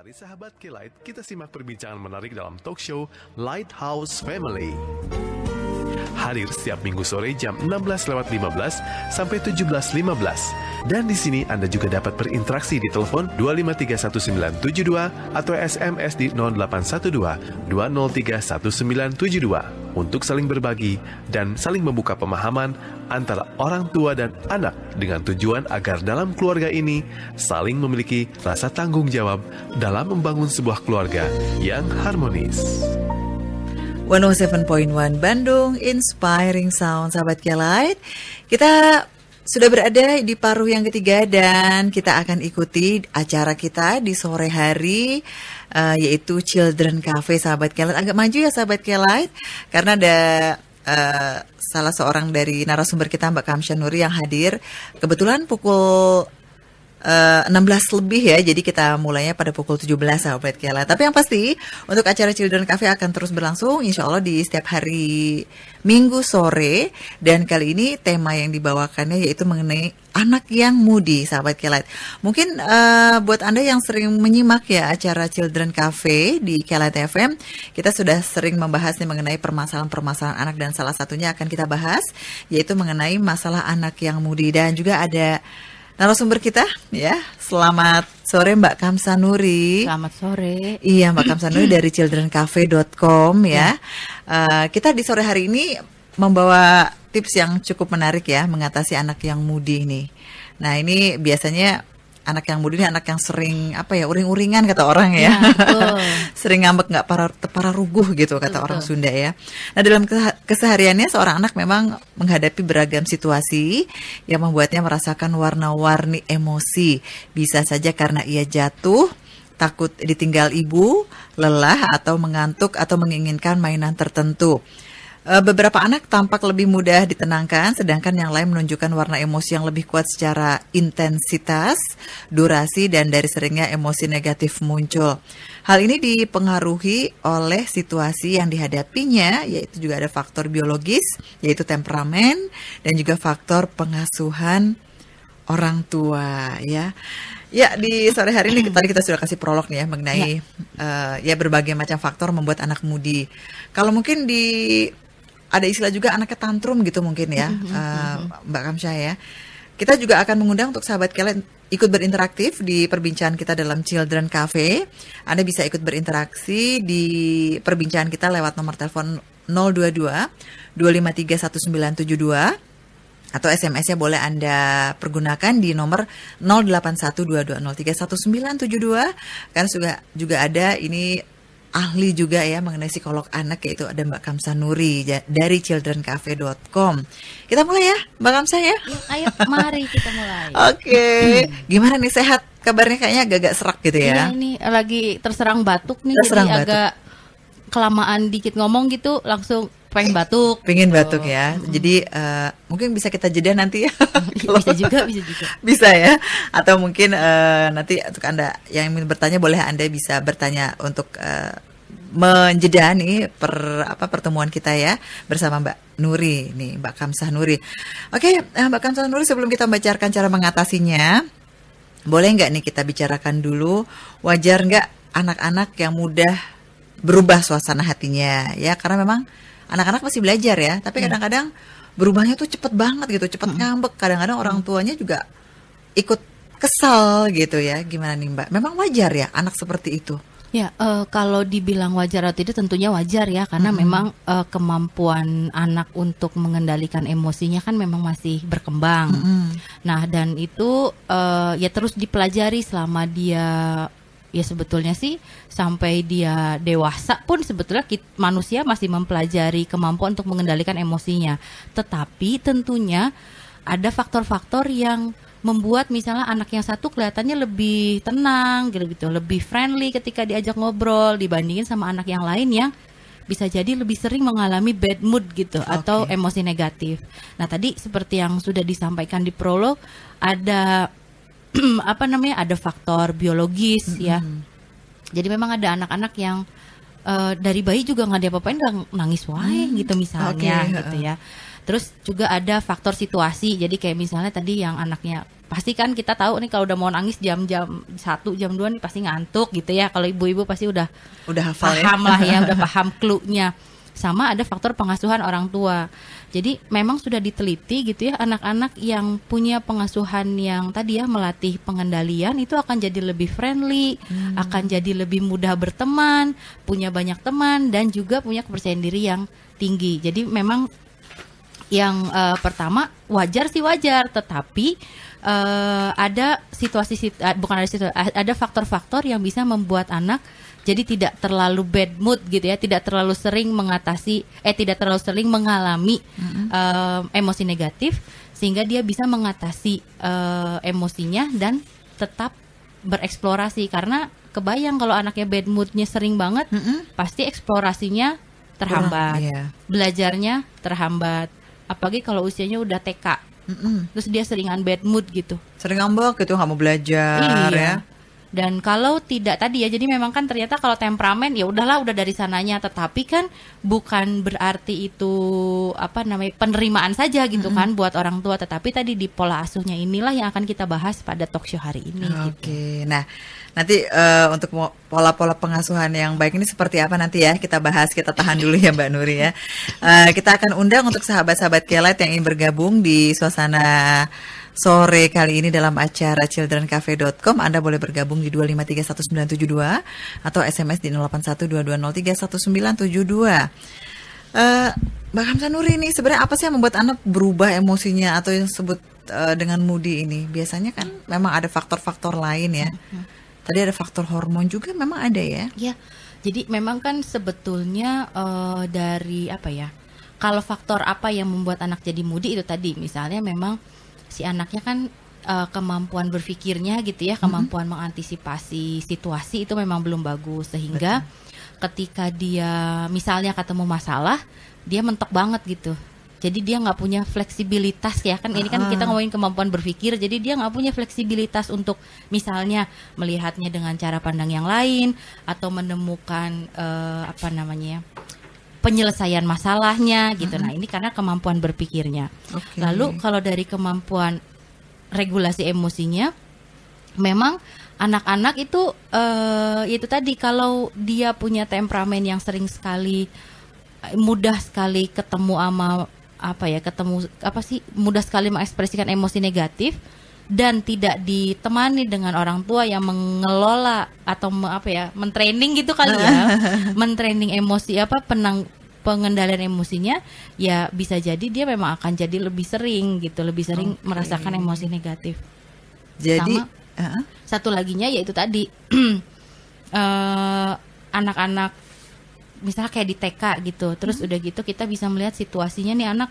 Mari sahabat K-Light, kita simak perbincangan menarik dalam talk show Lighthouse Family. Hadir setiap minggu sore jam 16.15 sampai 17.15. Dan di sini Anda juga dapat berinteraksi di telepon 2531972 atau SMS di 0812 2031972 untuk saling berbagi dan saling membuka pemahaman antara orang tua dan anak dengan tujuan agar dalam keluarga ini saling memiliki rasa tanggung jawab dalam membangun sebuah keluarga yang harmonis. 107.1 Bandung, Inspiring Sound, sahabat K-Light. Kita sudah berada di paruh yang ketiga dan kita akan ikuti acara kita di sore hari, yaitu Children Cafe, sahabat K-Light. Agak maju ya sahabat K-Light, karena ada salah seorang dari narasumber kita, Mbak Kamsha Nuri, yang hadir. Kebetulan pukul 16 lebih ya, jadi kita mulainya pada pukul 17 sahabat K-Light. Tapi yang pasti untuk acara Children Cafe akan terus berlangsung insya Allah di setiap hari Minggu sore. Dan kali ini tema yang dibawakannya yaitu mengenai anak yang moody, sahabat K-Light. Mungkin buat Anda yang sering menyimak ya acara Children Cafe di K-Light FM, kita sudah sering membahas mengenai permasalahan-permasalahan anak, dan salah satunya akan kita bahas yaitu mengenai masalah anak yang moody. Dan juga ada narasumber kita ya. Selamat sore Mbak Kamsha Nuri. Selamat sore. Iya, Mbak Kamsha Nuri dari childrencafe.com ya. Kita di sore hari ini membawa tips yang cukup menarik ya mengatasi anak yang moody ini. Nah, ini biasanya anak yang moody ini anak yang sering uring-uringan kata orang ya. Sering ngambek, nggak parah ruguh gitu kata orang Sunda ya. Nah, dalam kesehariannya seorang anak memang menghadapi beragam situasi yang membuatnya merasakan warna-warni emosi. Bisa saja karena ia jatuh, takut ditinggal ibu, lelah atau mengantuk atau menginginkan mainan tertentu. Beberapa anak tampak lebih mudah ditenangkan, sedangkan yang lain menunjukkan warna emosi yang lebih kuat secara intensitas, durasi, dan dari seringnya emosi negatif muncul. Hal ini dipengaruhi oleh situasi yang dihadapinya, yaitu juga ada faktor biologis, yaitu temperamen, dan juga faktor pengasuhan orang tua ya. Ya, di sore hari ini tadi kita sudah kasih prolog nih ya mengenai ya berbagai macam faktor membuat anak moody. Kalau mungkin ada istilah juga anaknya tantrum gitu mungkin ya, Mbak Kamsha ya. Kita juga akan mengundang untuk sahabat kalian ikut berinteraktif di perbincangan kita dalam Children Cafe. Anda bisa ikut berinteraksi di perbincangan kita lewat nomor telepon 022 253 1972 atau SMS-nya boleh Anda pergunakan di nomor 081220311972. Karena juga ada ini ahli juga ya mengenai psikolog anak, yaitu ada Mbak Kamsha Nuri dari childrencafe.com. Kita mulai ya Mbak Kamsha ya? Ayo mari kita mulai. Oke. Gimana nih, sehat kabarnya? Kayaknya agak-agak serak gitu ya? Iya, ini lagi terserang batuk nih, terserang jadi batuk. agak kelamaan dikit ngomong gitu langsung pengen batuk. Pengen batuk ya. Jadi mungkin bisa kita jeda nanti ya. Bisa juga. Bisa ya. Atau mungkin nanti untuk Anda yang ingin bertanya, boleh Anda bisa bertanya untuk menjeda nih pertemuan kita ya bersama Mbak Nuri nih, Mbak Kamsha Nuri. Oke, Mbak Kamsha Nuri, sebelum kita membacakan cara mengatasinya, boleh nggak nih kita bicarakan dulu, wajar nggak anak-anak yang mudah berubah suasana hatinya ya? Karena memang anak-anak masih belajar ya, tapi kadang-kadang berubahnya tuh cepet banget gitu, cepet ngambek. Kadang-kadang orang tuanya juga ikut kesal gitu ya. Gimana nih Mbak? Memang wajar ya anak seperti itu? Ya, kalau dibilang wajar atau tidak, tentunya wajar ya, karena memang kemampuan anak untuk mengendalikan emosinya kan memang masih berkembang. Nah, dan itu ya terus dipelajari selama dia, ya sebetulnya sih sampai dia dewasa pun sebetulnya manusia masih mempelajari kemampuan untuk mengendalikan emosinya. Tetapi tentunya ada faktor-faktor yang membuat misalnya anak yang satu kelihatannya lebih tenang gitu, lebih friendly ketika diajak ngobrol dibandingin sama anak yang lain yang bisa jadi lebih sering mengalami bad mood gitu, atau emosi negatif. Nah, tadi seperti yang sudah disampaikan di prolog, ada ada faktor biologis ya. Jadi memang ada anak-anak yang dari bayi juga nggak diapa-apain, nggak nangis wae gitu misalnya, Oke, gitu ya. Terus juga ada faktor situasi, jadi kayak misalnya tadi yang anaknya pasti kan kita tahu nih kalau udah mau nangis jam-jam 1, jam 2 nih pasti ngantuk gitu ya. Kalau ibu-ibu pasti udah hafal ya. paham lah ya, udah paham clue-nya. Sama ada faktor pengasuhan orang tua. Jadi memang sudah diteliti gitu ya, anak-anak yang punya pengasuhan yang tadi ya melatih pengendalian itu akan jadi lebih friendly, akan jadi lebih mudah berteman, punya banyak teman dan juga punya kepercayaan diri yang tinggi. Jadi memang yang pertama wajar, tetapi ada ada faktor-faktor yang bisa membuat anak jadi tidak terlalu bad mood gitu ya, tidak terlalu sering mengalami emosi negatif, sehingga dia bisa mengatasi emosinya dan tetap bereksplorasi. Karena kebayang kalau anaknya bad moodnya sering banget, pasti eksplorasinya terhambat, belajarnya terhambat. Apalagi kalau usianya udah TK, terus dia seringan bad mood gitu, sering ngambek gitu, nggak mau belajar ya. Dan kalau tidak tadi ya, jadi memang kan ternyata kalau temperamen ya udahlah, udah dari sananya. Tetapi kan bukan berarti itu penerimaan saja gitu kan buat orang tua. Tetapi tadi di pola asuhnya inilah yang akan kita bahas pada talk show hari ini. Oke, nah nanti untuk pola-pola pengasuhan yang baik ini seperti apa nanti ya kita bahas, kita tahan dulu ya Mbak Nuri ya. Kita akan undang untuk sahabat-sahabat Kelight yang ingin bergabung di suasana sore kali ini dalam acara childrencafe.com. Anda boleh bergabung di 2531972 atau SMS di 081220311972. Mbak Kamsa Nuri, ini sebenarnya apa sih yang membuat anak berubah emosinya atau yang disebut dengan moody ini? Biasanya kan memang ada faktor-faktor lain ya. Tadi ada faktor hormon juga memang ada ya. Ya, jadi memang kan sebetulnya dari apa ya? Kalau faktor apa yang membuat anak jadi moody itu tadi, misalnya memang si anaknya kan kemampuan berpikirnya gitu ya, kemampuan mengantisipasi situasi itu memang belum bagus, sehingga ketika dia misalnya ketemu masalah, dia mentok banget gitu. Jadi dia nggak punya fleksibilitas ya kan, ini kan kita ngomongin kemampuan berpikir, jadi dia nggak punya fleksibilitas untuk misalnya melihatnya dengan cara pandang yang lain atau menemukan penyelesaian masalahnya gitu. Nah ini karena kemampuan berpikirnya. Lalu kalau dari kemampuan regulasi emosinya, memang anak-anak itu itu tadi, kalau dia punya temperamen yang sering sekali mudah sekali ketemu sama mudah sekali mengekspresikan emosi negatif dan tidak ditemani dengan orang tua yang mengelola atau mentraining gitu kali ya, mentraining emosi pengendalian emosinya, ya bisa jadi dia memang akan jadi lebih sering merasakan emosi negatif. Jadi satu laginya yaitu tadi anak-anak misalnya kayak di TK gitu, terus udah gitu kita bisa melihat situasinya nih anak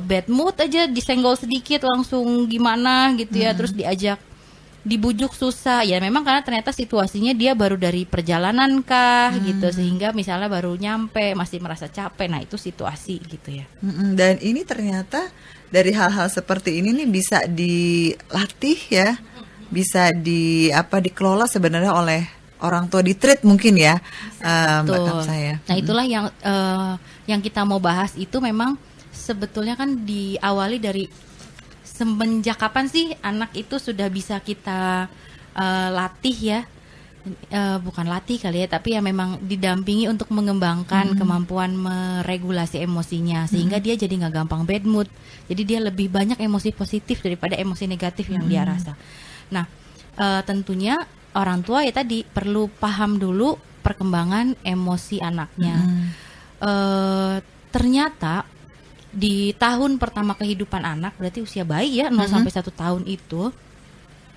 bad mood aja, disenggol sedikit langsung gimana gitu ya, terus dibujuk susah ya, memang karena ternyata situasinya dia baru dari perjalanan kah gitu, sehingga misalnya baru nyampe masih merasa capek. Nah itu situasi gitu ya. Dan ini ternyata dari hal-hal seperti ini nih bisa dilatih ya, bisa dikelola sebenarnya oleh orang tua, di-treat mungkin ya, Mbak Kamsa ya. Nah itulah yang kita mau bahas itu, memang sebetulnya kan diawali dari semenjak kapan sih anak itu sudah bisa kita latih ya, bukan latih kali ya, tapi ya memang didampingi untuk mengembangkan kemampuan meregulasi emosinya, sehingga dia jadi nggak gampang bad mood, jadi dia lebih banyak emosi positif daripada emosi negatif yang dia rasa. Nah tentunya orang tua ya tadi perlu paham dulu perkembangan emosi anaknya. Ternyata di tahun pertama kehidupan anak, berarti usia bayi ya 0 sampai 1 tahun itu,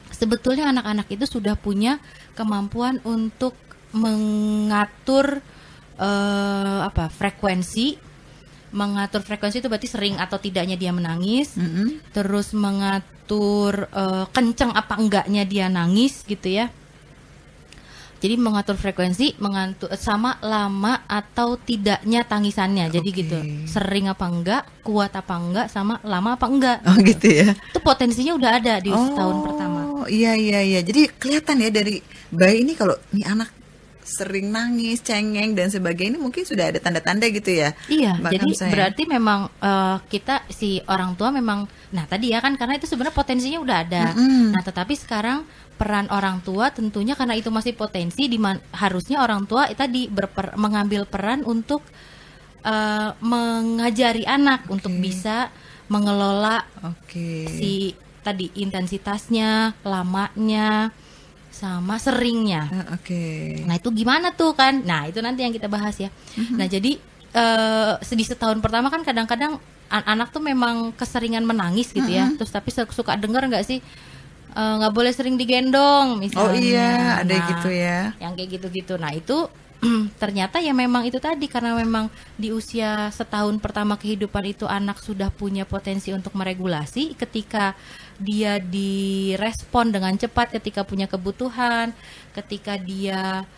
sebetulnya anak-anak itu sudah punya kemampuan untuk mengatur frekuensi. Mengatur frekuensi itu berarti sering atau tidaknya dia menangis, terus mengatur kenceng apa enggaknya dia nangis gitu ya. Jadi mengatur frekuensi, sama lama atau tidaknya tangisannya. Jadi gitu, sering apa enggak, kuat apa enggak, sama lama apa enggak. Oh gitu ya. Itu potensinya udah ada di tahun pertama. Iya. Jadi kelihatan ya dari bayi ini kalau nih anak sering nangis, cengeng dan sebagainya, mungkin sudah ada tanda-tanda gitu ya. Iya, Mbak jadi Kamsa, ya? berarti memang kita si orang tua memang, nah tadi ya kan karena itu sebenarnya potensinya udah ada. Nah tetapi sekarang peran orang tua tentunya karena itu masih potensi, harusnya orang tua tadi mengambil peran untuk mengajari anak untuk bisa mengelola si tadi intensitasnya, lamanya, sama seringnya. Nah itu gimana tuh kan? Nah itu nanti yang kita bahas ya. Nah jadi di setahun pertama kan kadang-kadang anak tuh memang keseringan menangis gitu ya. Terus tapi suka dengar nggak sih nggak boleh sering digendong misalnya. Oh iya, ada nah, gitu ya. Yang kayak gitu-gitu. Nah itu ternyata ya memang itu tadi karena memang di usia setahun pertama kehidupan itu anak sudah punya potensi untuk meregulasi ketika dia direspon dengan cepat ketika punya kebutuhan, ketika dia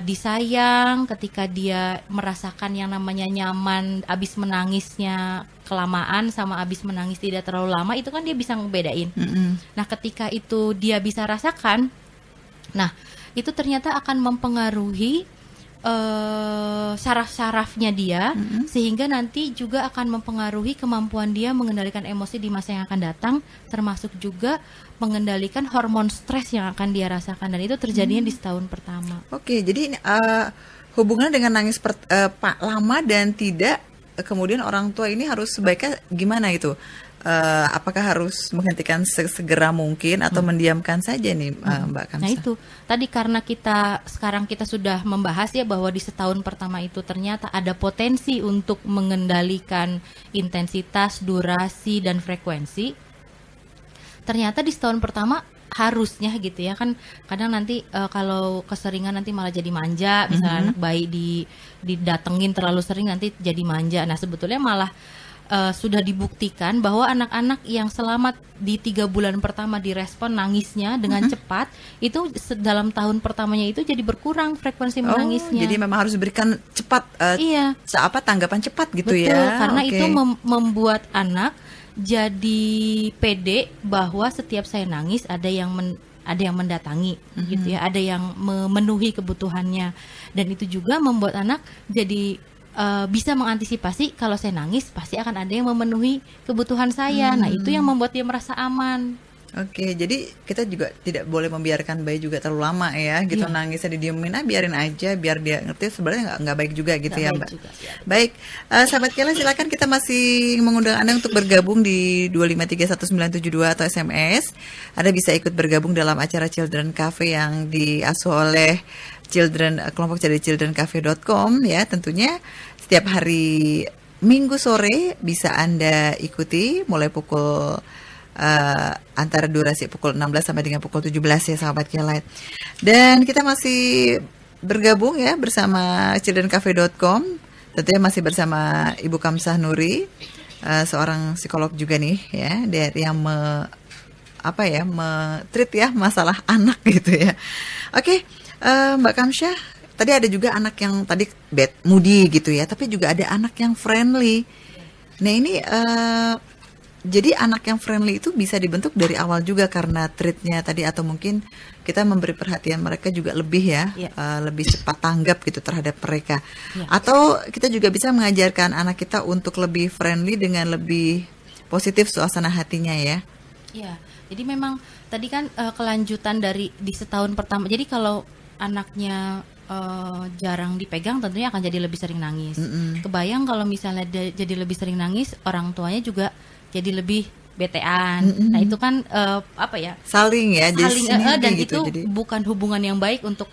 disayang, ketika dia merasakan yang namanya nyaman, abis menangisnya kelamaan sama abis menangis tidak terlalu lama, itu kan dia bisa ngebedain. Nah ketika itu dia bisa rasakan, nah itu ternyata akan mempengaruhi saraf-sarafnya dia, sehingga nanti juga akan mempengaruhi kemampuan dia mengendalikan emosi di masa yang akan datang, termasuk juga mengendalikan hormon stres yang akan dia rasakan, dan itu terjadinya di setahun pertama. Oke, jadi hubungannya dengan nangis lama dan tidak, kemudian orang tua ini harus sebaiknya gimana itu? Apakah harus menghentikan segera mungkin atau mendiamkan saja nih, Mbak Kamsa? Nah itu tadi karena sekarang kita sudah membahas ya bahwa di setahun pertama itu ternyata ada potensi untuk mengendalikan intensitas, durasi dan frekuensi. Ternyata di setahun pertama harusnya gitu ya kan, kadang nanti kalau keseringan nanti malah jadi manja, misalnya anak bayi didatengin terlalu sering nanti jadi manja. Nah sebetulnya malah sudah dibuktikan bahwa anak-anak yang selamat di 3 bulan pertama direspon nangisnya dengan cepat, itu dalam tahun pertamanya itu jadi berkurang frekuensi menangisnya. Jadi memang harus diberikan cepat, iya. Tanggapan cepat gitu. Betul, ya. Karena itu membuat anak jadi pede bahwa setiap saya nangis ada yang mendatangi gitu ya, ada yang memenuhi kebutuhannya, dan itu juga membuat anak jadi bisa mengantisipasi kalau saya nangis pasti akan ada yang memenuhi kebutuhan saya. Nah itu yang membuat dia merasa aman. Oke, jadi kita juga tidak boleh membiarkan bayi juga terlalu lama ya, gitu. Iya. Nangisnya didiemin, biarin aja, biar dia ngerti sebenarnya nggak baik juga gitu ya, Mbak. Juga, ya. Baik, sahabat Kela, silakan, kita masih mengundang Anda untuk bergabung di 2531972 atau SMS. Anda bisa ikut bergabung dalam acara Children Cafe yang diasuh oleh kelompok cerdas childrencafe.com ya. Tentunya setiap hari Minggu sore bisa Anda ikuti mulai pukul antara durasi pukul 16 sampai dengan pukul 17 ya, sahabat Kelight. Dan kita masih bergabung ya bersama childrencafe.com. Tentunya masih bersama Ibu Kamsa Nuri, seorang psikolog juga nih ya, dari yang treat ya masalah anak gitu ya. Oke, Mbak Kamsa, tadi ada juga anak yang tadi bad moody gitu ya, tapi juga ada anak yang friendly. Nah ini jadi anak yang friendly itu bisa dibentuk dari awal juga karena treatnya tadi, atau mungkin kita memberi perhatian mereka juga lebih ya, lebih cepat tanggap gitu terhadap mereka. Atau kita juga bisa mengajarkan anak kita untuk lebih friendly dengan lebih positif suasana hatinya ya. Iya, jadi memang tadi kan kelanjutan dari di setahun pertama. Jadi kalau anaknya jarang dipegang tentunya akan jadi lebih sering nangis. Kebayang kalau misalnya jadi lebih sering nangis, orang tuanya juga jadi lebih betean. Nah itu kan saling ya, dan gitu, itu jadi bukan hubungan yang baik untuk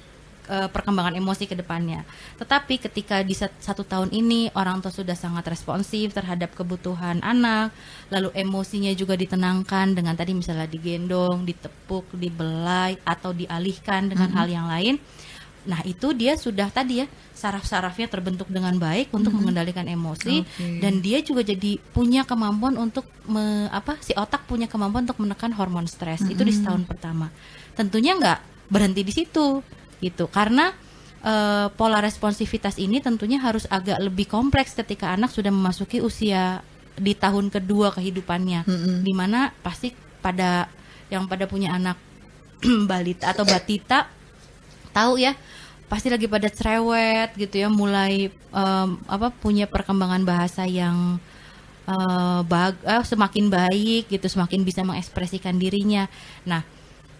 perkembangan emosi ke depannya. Tetapi ketika di 1 tahun ini orang tua sudah sangat responsif terhadap kebutuhan anak, lalu emosinya juga ditenangkan dengan tadi misalnya digendong, ditepuk, dibelai atau dialihkan dengan hal yang lain. Nah itu dia sudah tadi ya, saraf-sarafnya terbentuk dengan baik untuk mengendalikan emosi, dan dia juga jadi punya kemampuan untuk si otak punya kemampuan untuk menekan hormon stres. Itu di setahun pertama. Tentunya nggak berhenti di situ gitu, karena pola responsivitas ini tentunya harus agak lebih kompleks ketika anak sudah memasuki usia di tahun kedua kehidupannya, dimana pasti pada punya anak balita atau batita tahu ya, pasti lagi pada cerewet gitu ya, mulai punya perkembangan bahasa yang semakin baik gitu, semakin bisa mengekspresikan dirinya. Nah,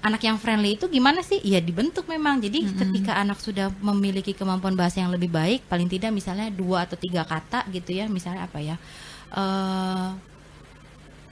anak yang friendly itu gimana sih? Ya dibentuk memang. Jadi ketika anak sudah memiliki kemampuan bahasa yang lebih baik, paling tidak misalnya 2 atau 3 kata gitu ya, misalnya apa ya?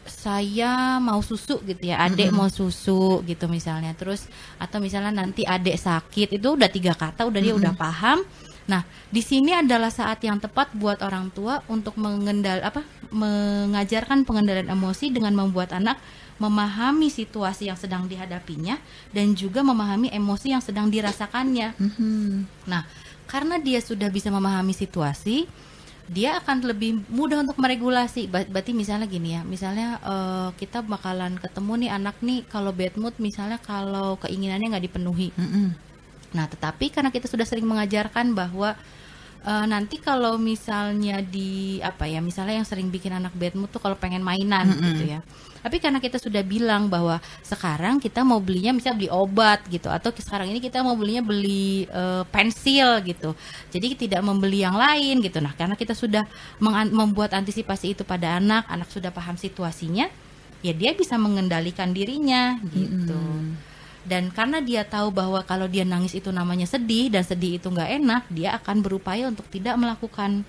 Saya mau susu gitu ya, adek mau susu gitu misalnya. Terus atau misalnya nanti adek sakit, itu udah 3 kata, udah dia udah paham. Nah, di sini adalah saat yang tepat buat orang tua untuk mengajarkan pengendalian emosi dengan membuat anak memahami situasi yang sedang dihadapinya dan juga memahami emosi yang sedang dirasakannya. Nah, karena dia sudah bisa memahami situasi, dia akan lebih mudah untuk meregulasi. Berarti misalnya gini ya, misalnya kita bakalan ketemu nih anak nih kalau bad mood, misalnya kalau keinginannya nggak dipenuhi. Nah, tetapi karena kita sudah sering mengajarkan bahwa nanti kalau misalnya misalnya yang sering bikin anak bad mood tuh kalau pengen mainan gitu ya. Tapi karena kita sudah bilang bahwa sekarang kita mau belinya misalnya beli obat gitu, atau sekarang ini kita mau beli pensil gitu. Jadi tidak membeli yang lain gitu. Nah, karena kita sudah membuat antisipasi itu pada anak sudah paham situasinya, ya dia bisa mengendalikan dirinya gitu. Dan karena dia tahu bahwa kalau dia nangis itu namanya sedih, dan sedih itu nggak enak, dia akan berupaya untuk tidak melakukan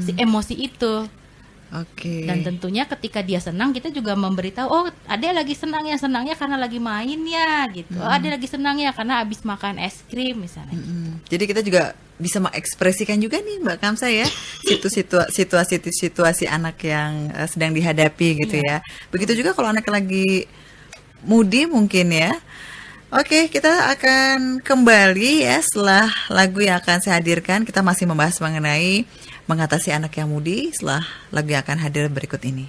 si emosi itu. Dan tentunya ketika dia senang, kita juga memberitahu, oh adek lagi senangnya karena lagi main ya gitu. Oh adek lagi senang ya karena habis makan es krim misalnya. Jadi kita juga bisa mengekspresikan juga nih Mbak Kamsa ya, situasi anak yang sedang dihadapi gitu ya. Begitu juga kalau anak lagi moody mungkin ya. Oke, kita akan kembali ya setelah lagu yang akan saya hadirkan. Kita masih membahas mengenai mengatasi anak yang moody setelah lagu yang akan hadir berikut ini.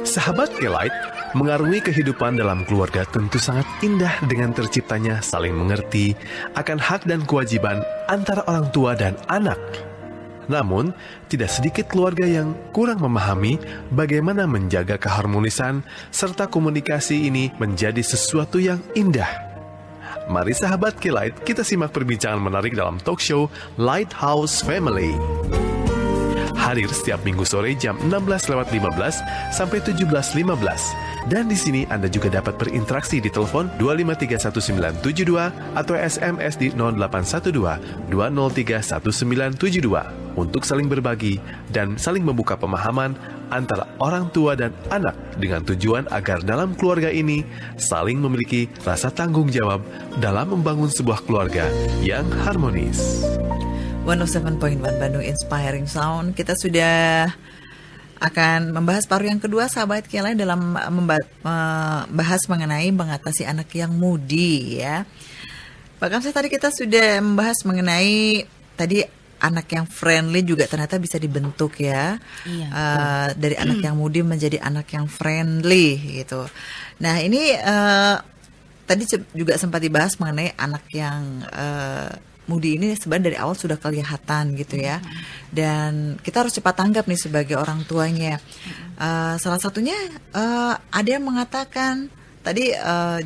Sahabat K-Lite, mengarungi kehidupan dalam keluarga tentu sangat indah dengan terciptanya saling mengerti akan hak dan kewajiban antara orang tua dan anak. Namun, tidak sedikit keluarga yang kurang memahami bagaimana menjaga keharmonisan serta komunikasi ini menjadi sesuatu yang indah. Mari sahabat K-Lite, kita simak perbincangan menarik dalam talk show Lighthouse Family. Hadir setiap Minggu sore jam 16.15 sampai 17.15. Dan di sini Anda juga dapat berinteraksi di telepon 2531972 atau SMS di 0812-203-1972 untuk saling berbagi dan saling membuka pemahaman antara orang tua dan anak dengan tujuan agar dalam keluarga ini saling memiliki rasa tanggung jawab dalam membangun sebuah keluarga yang harmonis. 107.1 Bandung Inspiring Sound. Kita sudah akan membahas paruh yang kedua sahabat K-Lite dalam membahas mengenai mengatasi anak yang moody ya. Bahkan tadi kita sudah membahas mengenai tadi anak yang friendly juga ternyata bisa dibentuk ya. Dari anak yang moody menjadi anak yang friendly gitu. Nah ini tadi juga sempat dibahas mengenai anak yang moody ini sebenarnya dari awal sudah kelihatan gitu ya. Dan kita harus cepat tanggap nih sebagai orang tuanya. Salah satunya ada yang mengatakan tadi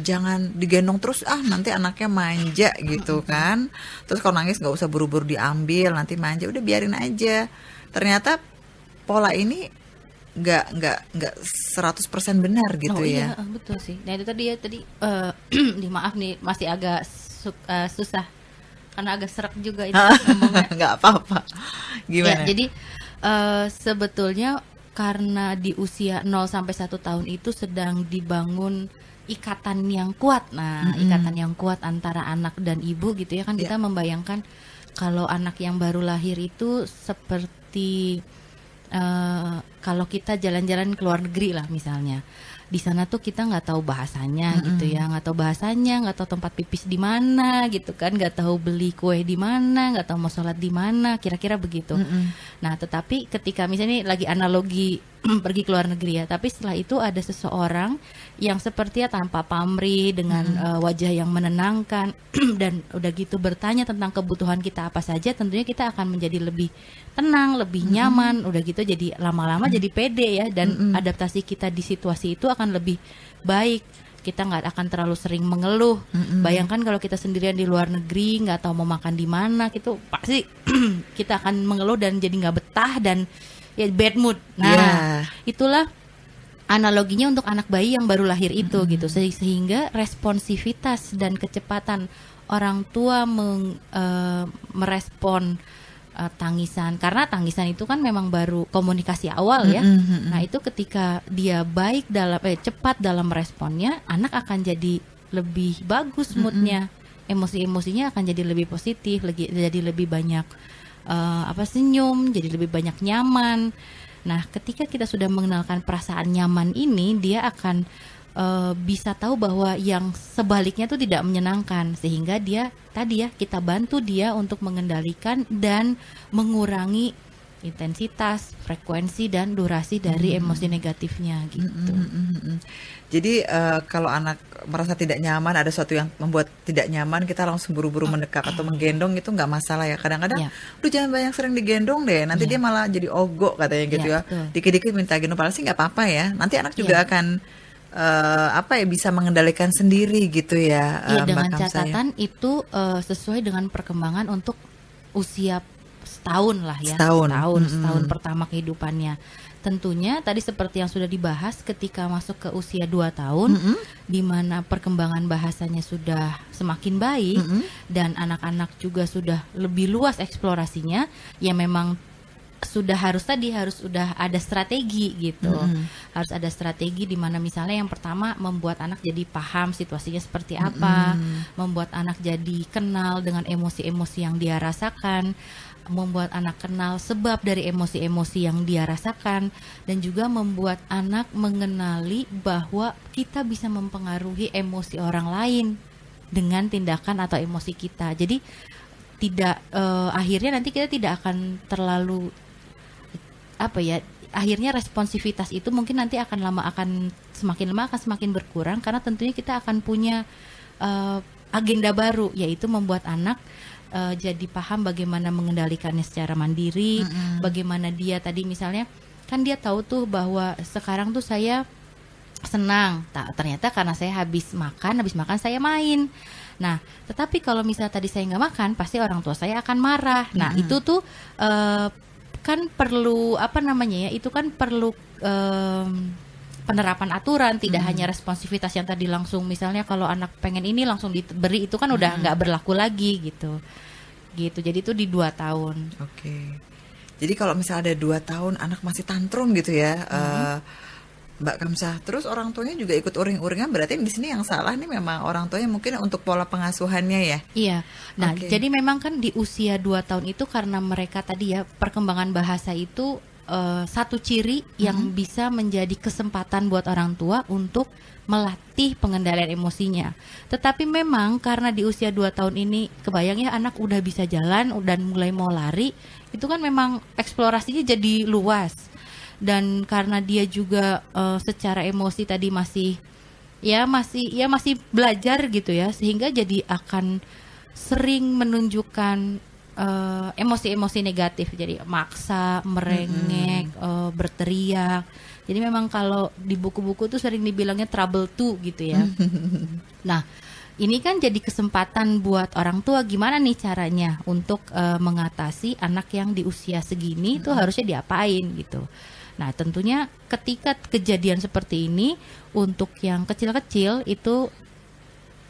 jangan digendong terus, nanti anaknya manja gitu kan. Terus kalau nangis nggak usah buru-buru diambil, nanti manja, udah biarin aja. Ternyata pola ini nggak 100% benar gitu ya. Iya, betul sih. Nah itu tadi maaf nih masih agak susah. Karena agak serak juga ini ngomongnya. Nggak apa-apa. Gimana? Ya, jadi sebetulnya karena di usia 0 sampai 1 tahun itu sedang dibangun ikatan yang kuat. Nah, ikatan yang kuat antara anak dan ibu gitu ya kan. Kita membayangkan kalau anak yang baru lahir itu seperti kalau kita jalan-jalan ke luar negeri lah misalnya. Di sana tuh kita nggak tahu bahasanya gitu ya, nggak tahu bahasanya, nggak tahu tempat pipis di mana gitu kan, nggak tahu beli kue di mana, nggak tahu mau sholat di mana, kira-kira begitu. Nah tetapi ketika misalnya lagi analogi pergi ke luar negeri ya. Tapi setelah itu ada seseorang yang sepertinya tanpa pamrih dengan wajah yang menenangkan dan udah gitu bertanya tentang kebutuhan kita apa saja, tentunya kita akan menjadi lebih tenang, lebih nyaman. Udah gitu jadi lama-lama jadi pede ya, dan adaptasi kita di situasi itu akan lebih baik. Kita nggak akan terlalu sering mengeluh. Bayangkan kalau kita sendirian di luar negeri, nggak tahu mau makan di mana, gitu pasti kita akan mengeluh dan jadi nggak betah dan ya bad mood. Nah, itulah analoginya untuk anak bayi yang baru lahir itu gitu. Sehingga responsivitas dan kecepatan orang tua merespon tangisan, karena tangisan itu kan memang baru komunikasi awal ya. Nah itu ketika dia baik dalam cepat dalam responnya, anak akan jadi lebih bagus moodnya, emosi-emosinya akan jadi lebih positif, jadi lebih banyak senyum, jadi lebih banyak nyaman. Nah ketika kita sudah mengenalkan perasaan nyaman ini, dia akan bisa tahu bahwa yang sebaliknya itu tidak menyenangkan, sehingga dia tadi ya kita bantu dia untuk mengendalikan dan mengurangi intensitas, frekuensi dan durasi dari emosi negatifnya gitu. Jadi kalau anak merasa tidak nyaman, ada sesuatu yang membuat tidak nyaman, kita langsung buru-buru mendekat atau menggendong itu nggak masalah ya. Kadang-kadang, jangan banyak sering digendong deh, nanti dia malah jadi ogok katanya gitu ya. Dikit-dikit minta gendong, padahal sih nggak apa-apa ya. Nanti anak juga akan bisa mengendalikan sendiri gitu ya. Iya, dengan catatan itu sesuai dengan perkembangan untuk usia setahun lah ya. Setahun pertama kehidupannya. Tentunya tadi seperti yang sudah dibahas, ketika masuk ke usia 2 tahun, di mana perkembangan bahasanya sudah semakin baik dan anak-anak juga sudah lebih luas eksplorasinya, ya memang harus sudah ada strategi gitu. Harus ada strategi di mana misalnya yang pertama membuat anak jadi paham situasinya seperti apa, membuat anak jadi kenal dengan emosi-emosi yang dia rasakan, membuat anak kenal sebab dari emosi-emosi yang dia rasakan, dan juga membuat anak mengenali bahwa kita bisa mempengaruhi emosi orang lain dengan tindakan atau emosi kita. Jadi tidak akhirnya nanti kita tidak akan terlalu akhirnya responsivitas itu mungkin nanti akan semakin lama akan semakin berkurang, karena tentunya kita akan punya agenda baru, yaitu membuat anak jadi paham bagaimana mengendalikannya secara mandiri, bagaimana dia tadi misalnya kan dia tahu tuh bahwa sekarang tuh saya senang, ternyata karena saya habis makan saya main. Nah, tetapi kalau misalnya tadi saya nggak makan, pasti orang tua saya akan marah. Nah, itu tuh kan perlu itu kan perlu penerapan aturan, tidak hanya responsivitas yang tadi langsung misalnya kalau anak pengen ini langsung diberi, itu kan udah nggak berlaku lagi gitu. Jadi itu di 2 tahun. Oke. Jadi kalau misalnya ada 2 tahun anak masih tantrum gitu ya, Mbak Kamsah, terus orang tuanya juga ikut uring-uringan, berarti di sini yang salah nih memang orang tuanya mungkin untuk pola pengasuhannya ya. Iya. Nah, jadi memang kan di usia 2 tahun itu karena mereka tadi ya perkembangan bahasa itu satu ciri yang bisa menjadi kesempatan buat orang tua untuk melatih pengendalian emosinya. Tetapi memang karena di usia 2 tahun ini kebayang ya anak udah bisa jalan dan mulai mau lari, itu kan memang eksplorasinya jadi luas. Dan karena dia juga secara emosi tadi masih belajar gitu ya, sehingga jadi akan sering menunjukkan emosi-emosi negatif, jadi maksa, merengek, berteriak. Jadi memang kalau di buku-buku tuh sering dibilangnya trouble 2 gitu ya. Nah, ini kan jadi kesempatan buat orang tua gimana nih caranya untuk mengatasi anak yang di usia segini tuh harusnya diapain gitu. Nah, tentunya ketika kejadian seperti ini, untuk yang kecil-kecil itu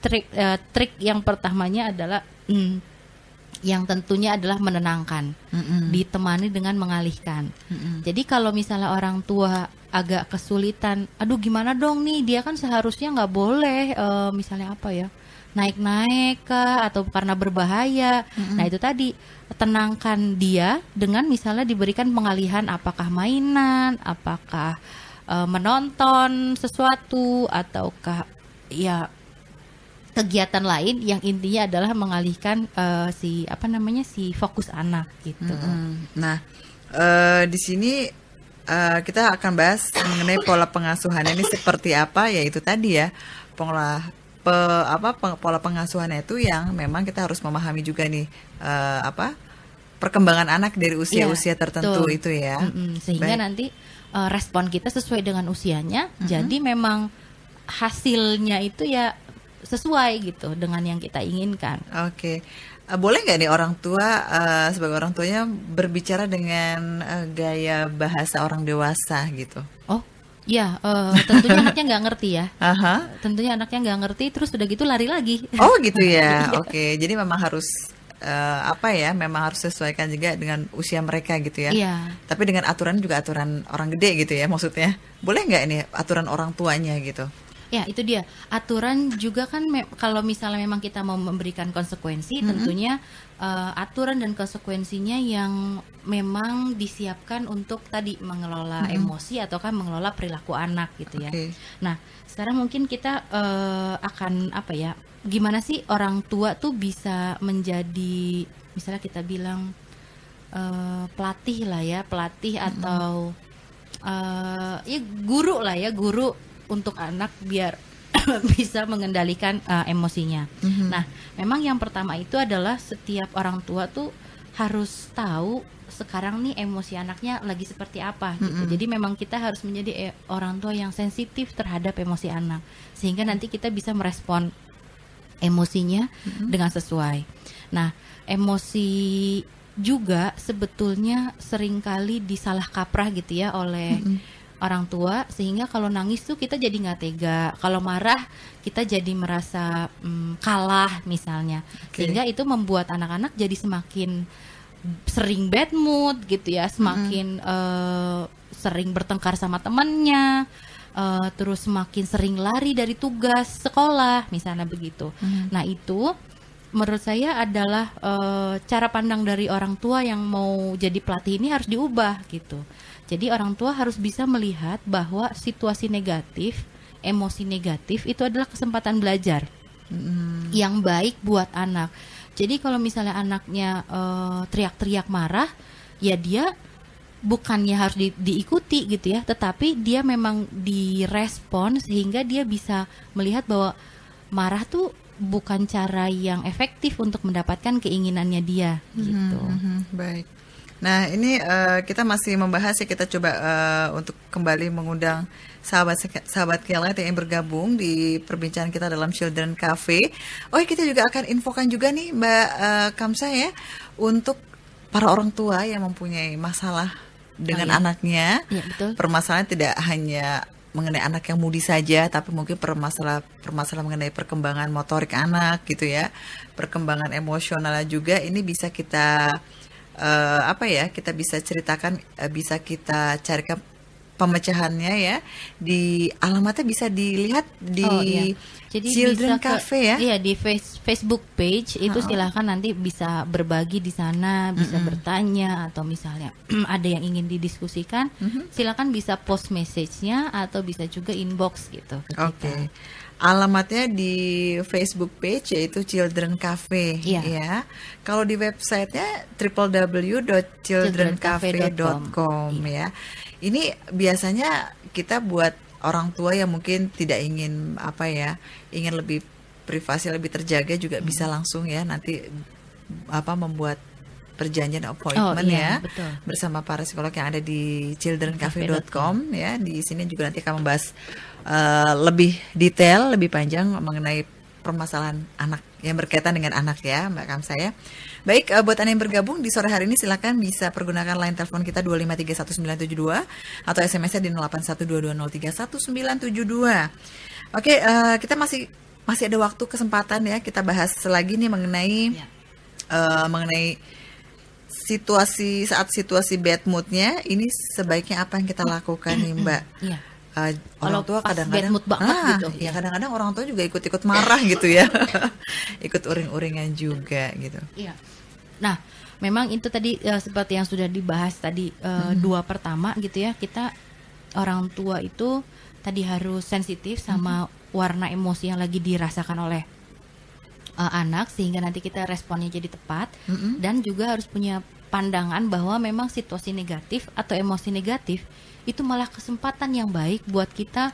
trik yang pertamanya adalah yang tentunya adalah menenangkan, ditemani dengan mengalihkan. Jadi kalau misalnya orang tua agak kesulitan, aduh gimana dong nih, dia kan seharusnya nggak boleh misalnya naik-naik kah, atau karena berbahaya. Nah itu tadi, tenangkan dia dengan misalnya diberikan pengalihan, apakah mainan, apakah menonton sesuatu, ataukah ya kegiatan lain yang intinya adalah mengalihkan si fokus anak gitu. Nah di sini kita akan bahas mengenai pola pengasuhannya ini seperti apa, yaitu tadi ya pola pengasuhannya itu yang memang kita harus memahami juga nih perkembangan anak dari usia-usia tertentu itu ya. Sehingga nanti respon kita sesuai dengan usianya. Jadi memang hasilnya itu ya sesuai gitu dengan yang kita inginkan. Oke. Boleh nggak nih orang tua sebagai orang tuanya berbicara dengan gaya bahasa orang dewasa gitu? Oh, ya, tentunya anaknya nggak ngerti ya. Tentunya anaknya nggak ngerti, terus udah gitu lari lagi. Oh gitu ya. Oke. Jadi memang harus memang harus sesuaikan juga dengan usia mereka gitu ya. Iya. Tapi dengan aturan juga aturan orang gede gitu ya maksudnya. Boleh nggak ini aturan orang tuanya gitu? Ya, itu dia. Aturan juga kan kalau misalnya memang kita mau memberikan konsekuensi, tentunya aturan dan konsekuensinya yang memang disiapkan untuk tadi mengelola emosi atau kan mengelola perilaku anak gitu ya. Nah, sekarang mungkin kita akan gimana sih orang tua tuh bisa menjadi, misalnya kita bilang pelatih atau guru untuk anak biar bisa mengendalikan emosinya. Nah, memang yang pertama itu adalah setiap orang tua tuh harus tahu sekarang nih emosi anaknya lagi seperti apa gitu. Jadi memang kita harus menjadi orang tua yang sensitif terhadap emosi anak, sehingga nanti kita bisa merespon emosinya dengan sesuai. Nah, emosi juga sebetulnya seringkali disalah kaprah gitu ya oleh orang tua, sehingga kalau nangis tuh kita jadi nggak tega, kalau marah kita jadi merasa kalah misalnya, sehingga itu membuat anak-anak jadi semakin sering bad mood gitu ya, semakin sering bertengkar sama temannya, terus semakin sering lari dari tugas sekolah misalnya begitu. Nah itu menurut saya adalah cara pandang dari orang tua yang mau jadi pelatih ini harus diubah gitu. Jadi orang tua harus bisa melihat bahwa situasi negatif, emosi negatif itu adalah kesempatan belajar yang baik buat anak. Jadi kalau misalnya anaknya teriak-teriak marah, ya dia bukannya harus diikuti gitu ya, tetapi dia memang direspon sehingga dia bisa melihat bahwa marah tuh bukan cara yang efektif untuk mendapatkan keinginannya dia gitu. Baik. Nah ini kita masih membahas ya, kita coba untuk kembali mengundang sahabat Kelet yang bergabung di perbincangan kita dalam Children Cafe. Oh kita juga akan infokan juga nih Mbak Kamsa ya, untuk para orang tua yang mempunyai masalah dengan anaknya. Ya, betul. Permasalahan tidak hanya mengenai anak yang mudi saja, tapi mungkin permasalahan mengenai perkembangan motorik anak gitu ya, perkembangan emosionalnya juga. Ini bisa kita kita bisa ceritakan, bisa kita carikan pemecahannya ya, di alamatnya bisa dilihat di Jadi Children bisa Cafe ya. Iya, di Facebook page itu silahkan nanti bisa berbagi di sana, bisa bertanya, atau misalnya ada yang ingin didiskusikan, silakan bisa post message-nya atau bisa juga inbox gitu. Oke. Alamatnya di Facebook page yaitu Children Cafe ya. Kalau di websitenya www.childrencafe.com ya. Ini biasanya kita buat orang tua yang mungkin tidak ingin ingin lebih privasi, lebih terjaga juga bisa langsung ya nanti membuat perjanjian appointment betul. Bersama para psikolog yang ada di childrencafe.com ya. Di sini juga nanti akan membahas lebih detail, lebih panjang mengenai permasalahan anak yang berkaitan dengan anak ya Mbak Kamsa ya. Baik, buat Anda yang bergabung di sore hari ini silakan bisa pergunakan line telepon kita 2531972 atau SMS-nya di 0812103197. Oke, kita masih ada waktu, kesempatan ya, kita bahas lagi nih mengenai situasi bad moodnya. Ini sebaiknya apa yang kita lakukan nih Mbak? Orang tua kadang-kadang bad mood banget gitu. Ya kadang-kadang orang tua juga ikut-ikut marah gitu ya. Ikut uring-uringan juga gitu. Iya. Nah, memang itu tadi seperti yang sudah dibahas tadi dua pertama gitu ya. Kita orang tua itu tadi harus sensitif sama warna emosi yang lagi dirasakan oleh anak, sehingga nanti kita responnya jadi tepat, dan juga harus punya pandangan bahwa memang situasi negatif atau emosi negatif itu malah kesempatan yang baik buat kita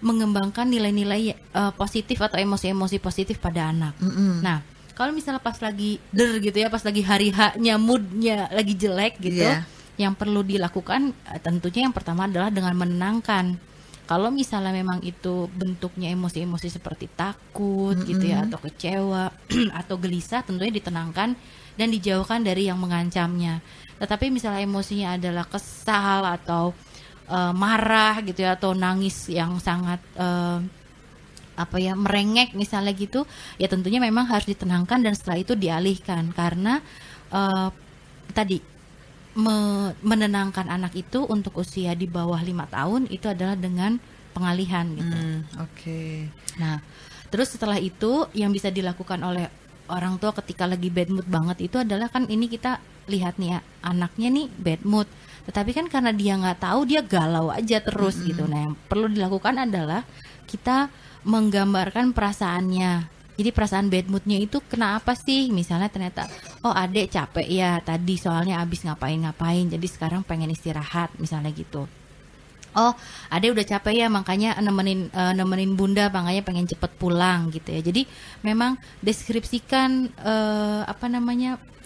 mengembangkan nilai-nilai positif atau emosi-emosi positif pada anak. Nah, kalau misalnya pas lagi gitu ya, pas lagi hari H-nya, moodnya lagi jelek gitu, yang perlu dilakukan tentunya yang pertama adalah dengan menenangkan. Kalau misalnya memang itu bentuknya emosi-emosi seperti takut gitu ya, atau kecewa atau gelisah, tentunya ditenangkan dan dijauhkan dari yang mengancamnya. Tetapi misalnya emosinya adalah kesal atau marah gitu ya, atau nangis yang sangat merengek misalnya gitu, ya tentunya memang harus ditenangkan dan setelah itu dialihkan, karena tadi menenangkan anak itu untuk usia di bawah 5 tahun itu adalah dengan pengalihan gitu. Nah, terus setelah itu yang bisa dilakukan oleh orang tua ketika lagi bad mood banget itu adalah, kan ini kita lihat nih ya, anaknya nih bad mood, tetapi kan karena dia nggak tahu, dia galau aja terus gitu. Nah, yang perlu dilakukan adalah kita menggambarkan perasaannya. Jadi perasaan bad moodnya itu kenapa sih? Misalnya ternyata, oh adek capek ya tadi soalnya abis ngapain-ngapain, jadi sekarang pengen istirahat misalnya gitu. Oh adek udah capek ya makanya nemenin bunda, makanya pengen cepet pulang gitu ya. Jadi memang deskripsikan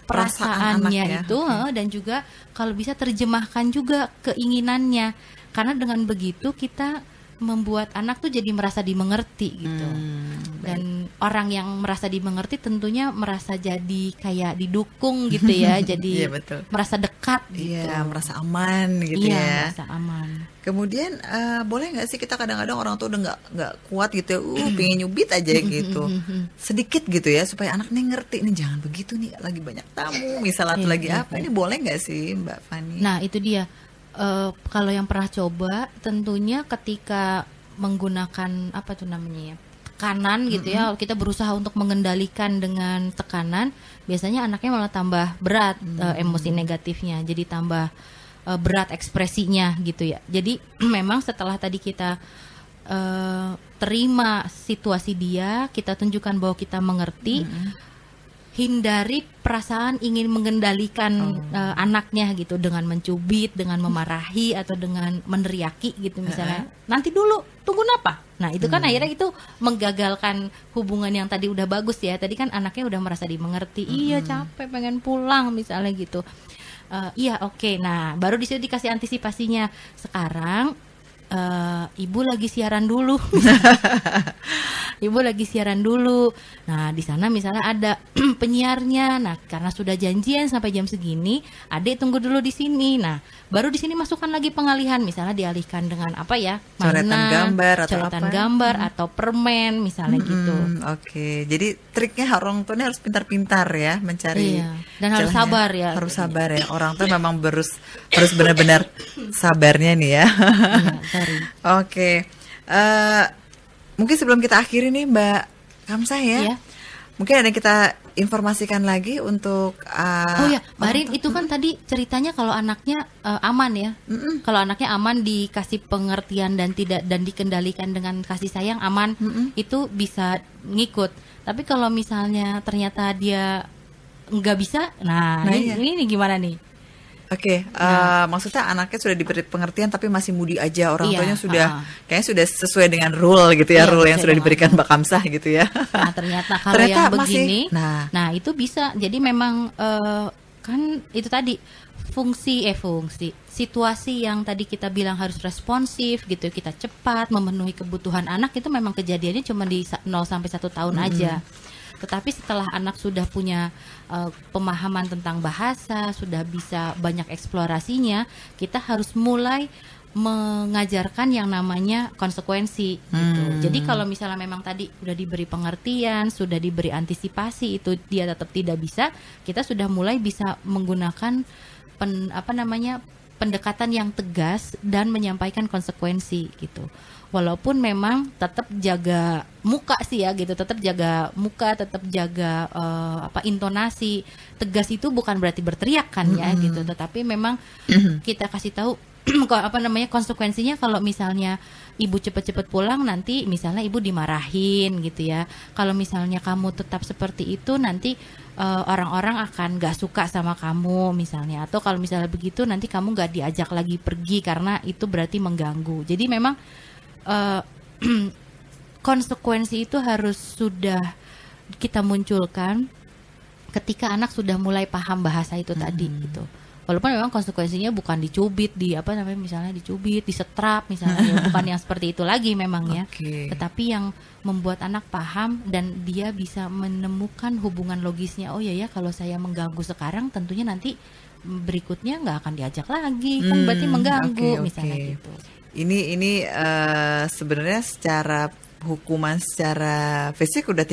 perasaannya itu, dan juga kalau bisa terjemahkan juga keinginannya, karena dengan begitu kita membuat anak tuh jadi merasa dimengerti gitu. Dan orang yang merasa dimengerti tentunya merasa jadi kayak didukung gitu ya, jadi merasa dekat gitu. Merasa aman gitu ya. Merasa aman. Kemudian boleh nggak sih kita kadang-kadang orang tuh udah nggak kuat gitu ya, pengen nyubit aja gitu, sedikit gitu ya, supaya anak nih ngerti nih, jangan begitu nih, lagi banyak tamu misalnya atau lagi apa, ini boleh nggak sih Mbak Fani? Nah itu dia. Kalau yang pernah coba, tentunya ketika menggunakan tekanan gitu ya, kita berusaha untuk mengendalikan dengan tekanan, biasanya anaknya malah tambah berat emosi negatifnya, jadi tambah berat ekspresinya gitu ya. Jadi memang setelah tadi kita terima situasi dia, kita tunjukkan bahwa kita mengerti, hindari perasaan ingin mengendalikan anaknya gitu, dengan mencubit, dengan memarahi, atau dengan meneriaki gitu misalnya. Nanti dulu, tunggu apa? Nah itu kan akhirnya itu menggagalkan hubungan yang tadi udah bagus ya. Tadi kan anaknya udah merasa dimengerti, iya capek pengen pulang misalnya gitu. Iya oke. Nah baru disitu dikasih antisipasinya. Sekarang ibu lagi siaran dulu. Ibu lagi siaran dulu. Nah, di sana misalnya ada penyiarnya. Nah, karena sudah janjian sampai jam segini, adek tunggu dulu di sini. Nah, baru di sini masukkan lagi pengalihan. Misalnya dialihkan dengan coretan gambar atau permen misalnya gitu. Oke. Jadi triknya orang tuanya harus pintar-pintar ya mencari. Dan harus sabar ya. Harus sabar ya. Orang tua memang harus benar-benar sabarnya nih ya. Oke. Mungkin sebelum kita akhiri nih Mbak Kamsah ya, mungkin ada yang kita informasikan lagi untuk Mbak Rin, itu kan tadi ceritanya kalau anaknya aman ya, kalau anaknya aman, dikasih pengertian dan dikendalikan dengan kasih sayang, aman, itu bisa ngikut. Tapi kalau misalnya ternyata dia nggak bisa, ini gimana nih? Oke, maksudnya anaknya sudah diberi pengertian tapi masih moody aja, orang tuanya kayaknya sudah sesuai dengan rule gitu ya, rule yang sudah diberikan Mbak Kamsah gitu ya. Nah ternyata kalau yang begini, nah itu bisa, jadi memang kan itu tadi fungsi situasi yang tadi kita bilang harus responsif gitu, kita cepat memenuhi kebutuhan anak, itu memang kejadiannya cuma di 0 sampai 1 tahun aja. Tetapi setelah anak sudah punya pemahaman tentang bahasa, sudah bisa banyak eksplorasinya, kita harus mulai mengajarkan yang namanya konsekuensi gitu. Jadi kalau misalnya memang tadi sudah diberi pengertian, sudah diberi antisipasi, itu dia tetap tidak bisa, kita sudah mulai bisa menggunakan pendekatan yang tegas dan menyampaikan konsekuensi gitu. Walaupun memang tetap jaga muka sih ya gitu, tetap jaga muka, tetap jaga intonasi. Tegas itu bukan berarti berteriak kan ya gitu, tetapi memang kita kasih tahu konsekuensinya kalau misalnya ibu cepet-cepet pulang nanti misalnya ibu dimarahin gitu ya. Kalau misalnya kamu tetap seperti itu nanti orang-orang akan gak suka sama kamu misalnya. Atau kalau misalnya begitu nanti kamu gak diajak lagi pergi karena itu berarti mengganggu. Jadi memang konsekuensi itu harus sudah kita munculkan ketika anak sudah mulai paham bahasa itu tadi gitu. Walaupun memang konsekuensinya bukan dicubit, misalnya dicubit, disetrap misalnya, ya, bukan yang seperti itu lagi memang ya. Tetapi yang membuat anak paham dan dia bisa menemukan hubungan logisnya. Oh ya kalau saya mengganggu sekarang, tentunya nanti berikutnya nggak akan diajak lagi, kan berarti mengganggu misalnya gitu. Ini sebenarnya secara hukuman secara fisik udah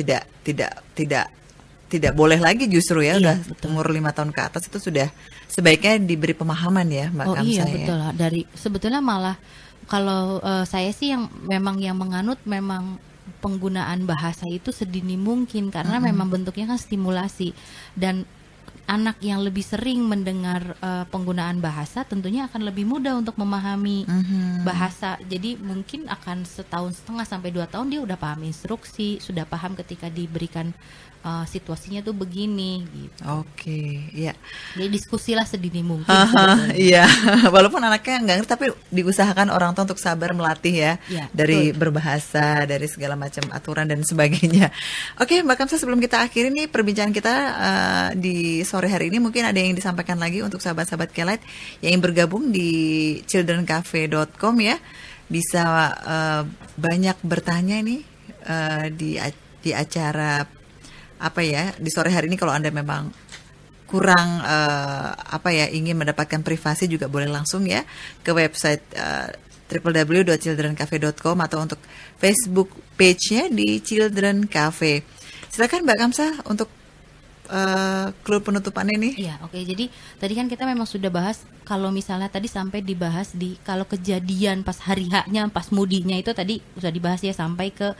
tidak boleh lagi justru ya, udah betul. Umur 5 tahun ke atas itu sudah sebaiknya diberi pemahaman ya Mbak Kamsa. Iya betul lah. Sebetulnya malah kalau saya sih yang menganut memang penggunaan bahasa itu sedini mungkin karena memang bentuknya kan stimulasi dan anak yang lebih sering mendengar penggunaan bahasa tentunya akan lebih mudah untuk memahami bahasa. Jadi mungkin akan 1,5 tahun sampai 2 tahun dia udah paham instruksi, sudah paham ketika diberikan situasinya tuh begini gitu. Iya. Jadi diskusilah sedini mungkin. Iya, walaupun anaknya nggak ngerti tapi diusahakan orang tua untuk sabar melatih ya dari berbahasa, dari segala macam aturan dan sebagainya. Oke, Mbak Kamsa, sebelum kita akhiri nih perbincangan kita di sore hari ini, mungkin ada yang disampaikan lagi untuk sahabat-sahabat K-Lite yang ingin bergabung di childrencafe.com ya. Bisa banyak bertanya nih di acara di sore hari ini. Kalau Anda memang kurang ingin mendapatkan privasi juga boleh langsung ya ke website www.childrencafe.com atau untuk Facebook page-nya di Children Cafe. Silakan Mbak Kamsa untuk clue penutupannya nih. Iya, oke. Jadi tadi kan kita memang sudah bahas kalau misalnya tadi sampai dibahas kalau kejadian pas hari H-nya, pas mudinya itu tadi sudah dibahas ya sampai ke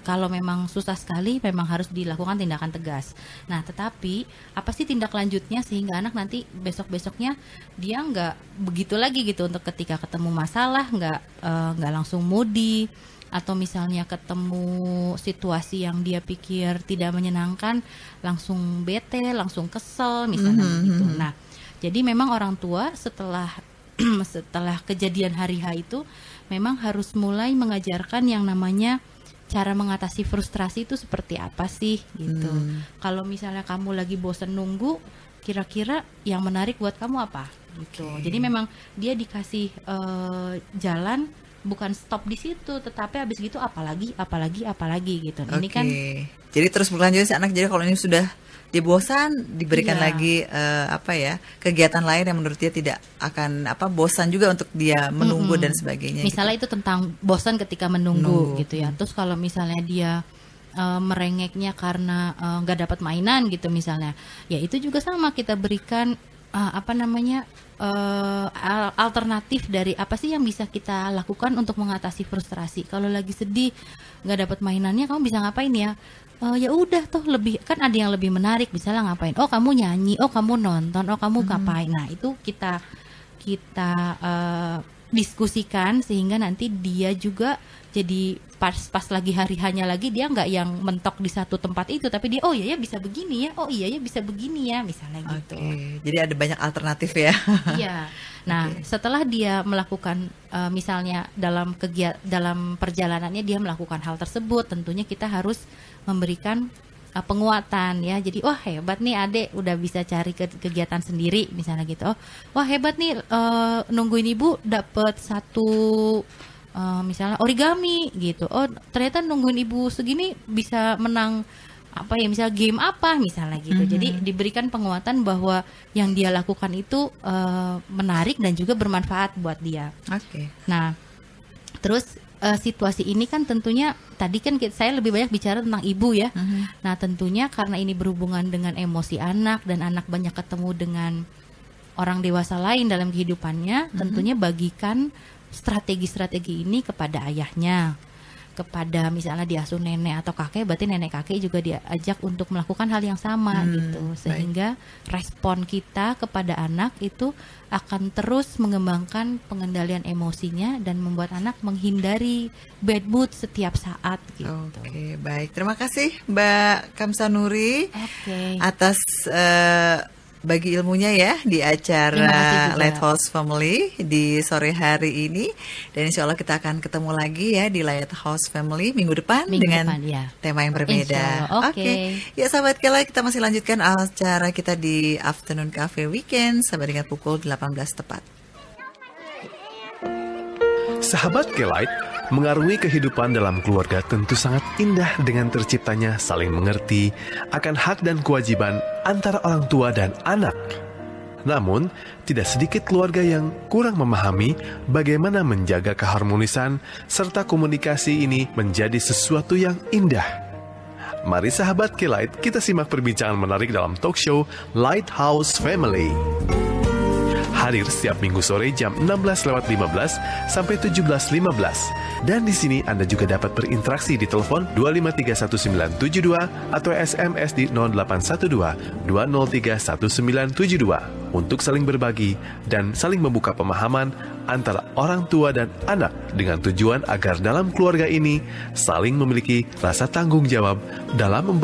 kalau memang susah sekali memang harus dilakukan tindakan tegas. Nah, tetapi apa sih tindak lanjutnya sehingga anak nanti besok-besoknya dia nggak begitu lagi gitu untuk ketika ketemu masalah nggak langsung moody atau misalnya ketemu situasi yang dia pikir tidak menyenangkan langsung bete, langsung kesel misalnya gitu. Nah, jadi memang orang tua setelah kejadian hari H itu memang harus mulai mengajarkan yang namanya cara mengatasi frustrasi itu seperti apa sih gitu. Kalau misalnya kamu lagi bosan nunggu, kira-kira yang menarik buat kamu apa gitu. Jadi memang dia dikasih jalan, bukan stop di situ, tetapi habis gitu apalagi gitu. Ini kan jadi terus berlanjut si anak. Jadi kalau ini sudah dia bosan, diberikan lagi kegiatan lain yang menurut dia tidak akan bosan juga untuk dia menunggu dan sebagainya. Misalnya itu tentang bosan ketika menunggu gitu ya. Terus kalau misalnya dia merengeknya karena nggak dapat mainan gitu misalnya, ya itu juga sama kita berikan alternatif dari apa sih yang bisa kita lakukan untuk mengatasi frustrasi. Kalau lagi sedih nggak dapat mainannya, kamu bisa ngapain ya? Ya udah toh lebih kan ada yang lebih menarik, misalnya ngapain? Oh kamu nyanyi, oh kamu nonton, oh kamu ngapain? Nah itu kita diskusikan sehingga nanti dia juga jadi pas lagi hari hanya lagi dia nggak yang mentok di satu tempat itu, tapi dia bisa begini ya, bisa begini ya misalnya gitu. Jadi ada banyak alternatif ya. Iya. Nah setelah dia melakukan misalnya dalam perjalanannya dia melakukan hal tersebut, tentunya kita harus memberikan penguatan ya. Jadi wah hebat nih adek udah bisa cari kegiatan sendiri misalnya gitu. Wah hebat nih nungguin ibu dapet satu misalnya origami gitu. Oh ternyata nungguin ibu segini bisa menang misalnya game apa misalnya gitu. Jadi diberikan penguatan bahwa yang dia lakukan itu menarik dan juga bermanfaat buat dia. Nah terus situasi ini kan tentunya tadi kan saya lebih banyak bicara tentang ibu ya. Nah tentunya karena ini berhubungan dengan emosi anak dan anak banyak ketemu dengan orang dewasa lain dalam kehidupannya, tentunya bagikan strategi-strategi ini kepada ayahnya. kepada misalnya diasuh nenek atau kakek, berarti nenek kakek juga diajak untuk melakukan hal yang sama gitu, sehingga respon kita kepada anak itu akan terus mengembangkan pengendalian emosinya dan membuat anak menghindari bad mood setiap saat gitu. Oke, baik. Terima kasih Mbak Kamsanuri atas bagi ilmunya ya di acara Lighthouse Family di sore hari ini, dan insya Allah kita akan ketemu lagi ya di Lighthouse Family minggu depan dengan tema yang berbeda. Oke. Ya sahabat Kela, kita masih lanjutkan acara kita di Afternoon Cafe Weekend sampai dengan pukul 18 tepat. Sahabat Kelite, mengarungi kehidupan dalam keluarga tentu sangat indah dengan terciptanya saling mengerti akan hak dan kewajiban antara orang tua dan anak. Namun, tidak sedikit keluarga yang kurang memahami bagaimana menjaga keharmonisan serta komunikasi ini menjadi sesuatu yang indah. Mari sahabat Kelite, kita simak perbincangan menarik dalam talk show Lighthouse Family. Hadir setiap minggu sore jam 16:15 sampai 17:15. Dan di sini Anda juga dapat berinteraksi di telepon 2531972 atau SMS di 0812 2031972 untuk saling berbagi dan saling membuka pemahaman antara orang tua dan anak dengan tujuan agar dalam keluarga ini saling memiliki rasa tanggung jawab dalam membangun